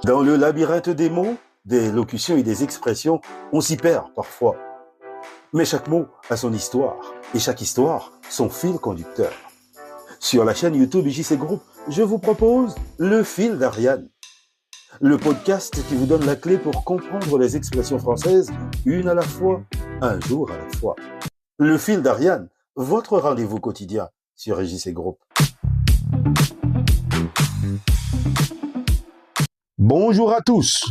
Dans le labyrinthe des mots, des locutions et des expressions, on s'y perd parfois. Mais chaque mot a son histoire, et chaque histoire, son fil conducteur. Sur la chaîne YouTube IJC Group, je vous propose Le Fil d'Ariane. Le podcast qui vous donne la clé pour comprendre les expressions françaises, une à la fois, un jour à la fois. Le Fil d'Ariane, votre rendez-vous quotidien sur IJC Group. Bonjour à tous,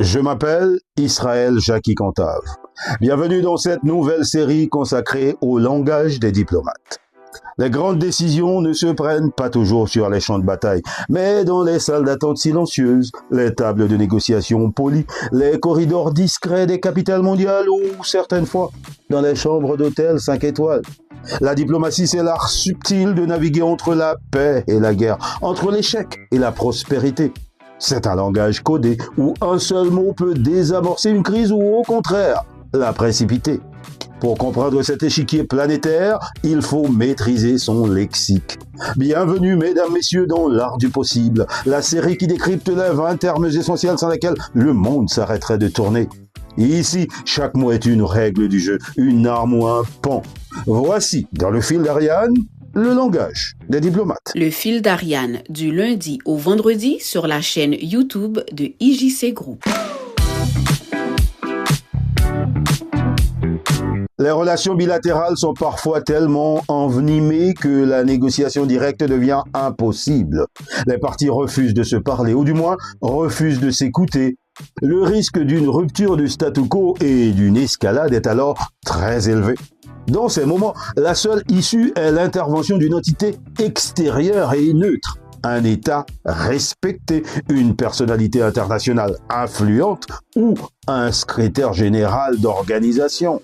je m'appelle Israël Jackie Cantave. Bienvenue dans cette nouvelle série consacrée au langage des diplomates. Les grandes décisions ne se prennent pas toujours sur les champs de bataille, mais dans les salles d'attente silencieuses, les tables de négociation polies, les corridors discrets des capitales mondiales ou certaines fois dans les chambres d'hôtel 5 étoiles. La diplomatie, c'est l'art subtil de naviguer entre la paix et la guerre, entre l'échec et la prospérité. C'est un langage codé où un seul mot peut désamorcer une crise ou au contraire, la précipiter. Pour comprendre cet échiquier planétaire, il faut maîtriser son lexique. Bienvenue, mesdames, messieurs, dans l'art du possible, la série qui décrypte les 20 termes essentiels sans lesquels le monde s'arrêterait de tourner. Ici, chaque mot est une règle du jeu, une arme ou un pan. Voici, dans le fil d'Ariane, le langage des diplomates. Le fil d'Ariane, du lundi au vendredi sur la chaîne YouTube de IJC Group. Les relations bilatérales sont parfois tellement envenimées que la négociation directe devient impossible. Les parties refusent de se parler, ou du moins refusent de s'écouter. Le risque d'une rupture du statu quo et d'une escalade est alors très élevé. Dans ces moments, la seule issue est l'intervention d'une entité extérieure et neutre. Un État respecté, une personnalité internationale influente ou un secrétaire général d'organisation.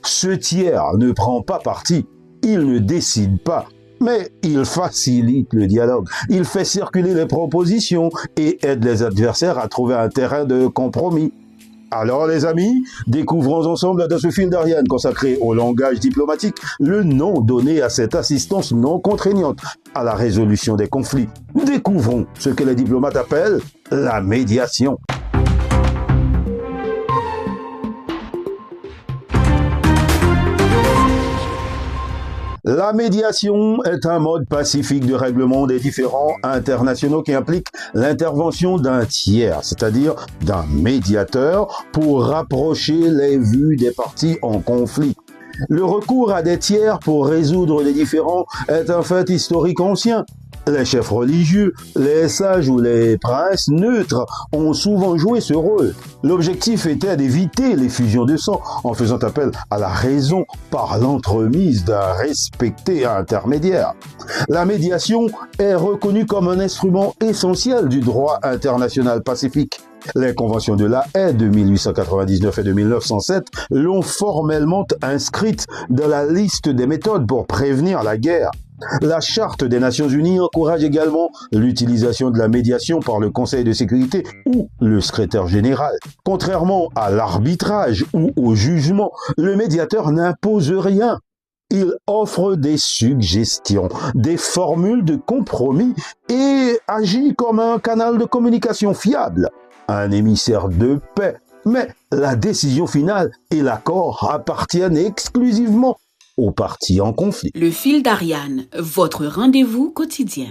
Ce tiers ne prend pas parti, il ne décide pas, mais il facilite le dialogue, il fait circuler les propositions et aide les adversaires à trouver un terrain de compromis. Alors les amis, découvrons ensemble dans ce fil d'Ariane consacré au langage diplomatique le nom donné à cette assistance non contraignante à la résolution des conflits. Découvrons ce que les diplomates appellent la médiation. La médiation est un mode pacifique de règlement des différends internationaux qui implique l'intervention d'un tiers, c'est-à-dire d'un médiateur, pour rapprocher les vues des parties en conflit. Le recours à des tiers pour résoudre les différends est un fait historique ancien. Les chefs religieux, les sages ou les princes neutres ont souvent joué ce rôle. L'objectif était d'éviter les fusions de sang en faisant appel à la raison par l'entremise d'un respecté intermédiaire. La médiation est reconnue comme un instrument essentiel du droit international pacifique. Les conventions de La Haye de 1899 et de 1907 l'ont formellement inscrite dans la liste des méthodes pour prévenir la guerre. La Charte des Nations Unies encourage également l'utilisation de la médiation par le Conseil de sécurité ou le secrétaire général. Contrairement à l'arbitrage ou au jugement, le médiateur n'impose rien. Il offre des suggestions, des formules de compromis et agit comme un canal de communication fiable, un émissaire de paix. Mais la décision finale et l'accord appartiennent exclusivement aux parties en conflit. Le fil d'Ariane, votre rendez-vous quotidien.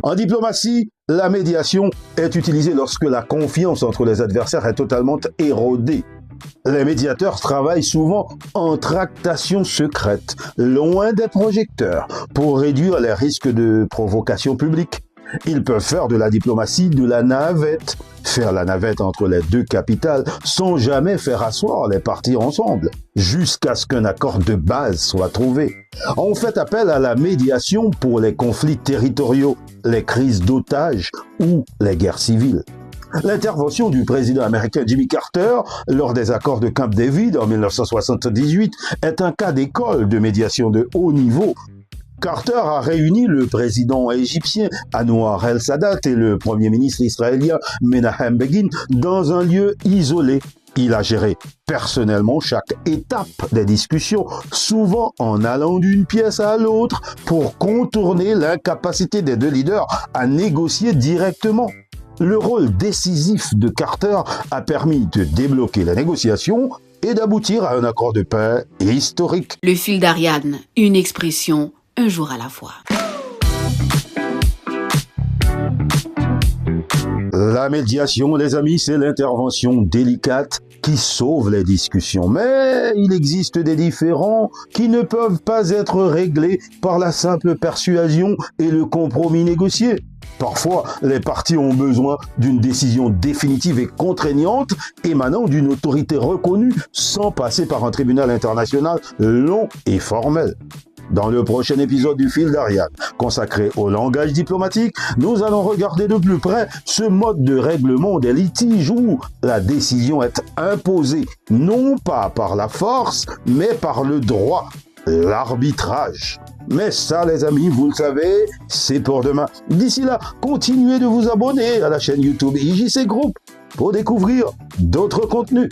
En diplomatie, la médiation est utilisée lorsque la confiance entre les adversaires est totalement érodée. Les médiateurs travaillent souvent en tractation secrète, loin des projecteurs, pour réduire les risques de provocation publique. Ils peuvent faire de la diplomatie de la navette, faire la navette entre les deux capitales sans jamais faire asseoir les parties ensemble, jusqu'à ce qu'un accord de base soit trouvé. On fait appel à la médiation pour les conflits territoriaux, les crises d'otages ou les guerres civiles. L'intervention du président américain Jimmy Carter lors des accords de Camp David en 1978 est un cas d'école de médiation de haut niveau. Carter a réuni le président égyptien Anwar el-Sadat et le premier ministre israélien Menahem Begin dans un lieu isolé Il a géré personnellement chaque étape des discussions, souvent en allant d'une pièce à l'autre pour contourner l'incapacité des deux leaders à négocier directement. Le rôle décisif de Carter a permis de débloquer la négociation et d'aboutir à un accord de paix historique. Le fil d'Ariane, une expression, un jour à la fois. La médiation, les amis, c'est l'intervention délicate qui sauve les discussions. Mais il existe des différends qui ne peuvent pas être réglés par la simple persuasion et le compromis négocié. Parfois, les parties ont besoin d'une décision définitive et contraignante émanant d'une autorité reconnue sans passer par un tribunal international long et formel. Dans le prochain épisode du Fil d'Ariane, consacré au langage diplomatique, nous allons regarder de plus près ce mode de règlement des litiges où la décision est imposée non pas par la force, mais par le droit, l'arbitrage. Mais ça, les amis, vous le savez, c'est pour demain. D'ici là, continuez de vous abonner à la chaîne YouTube IJC Group pour découvrir d'autres contenus.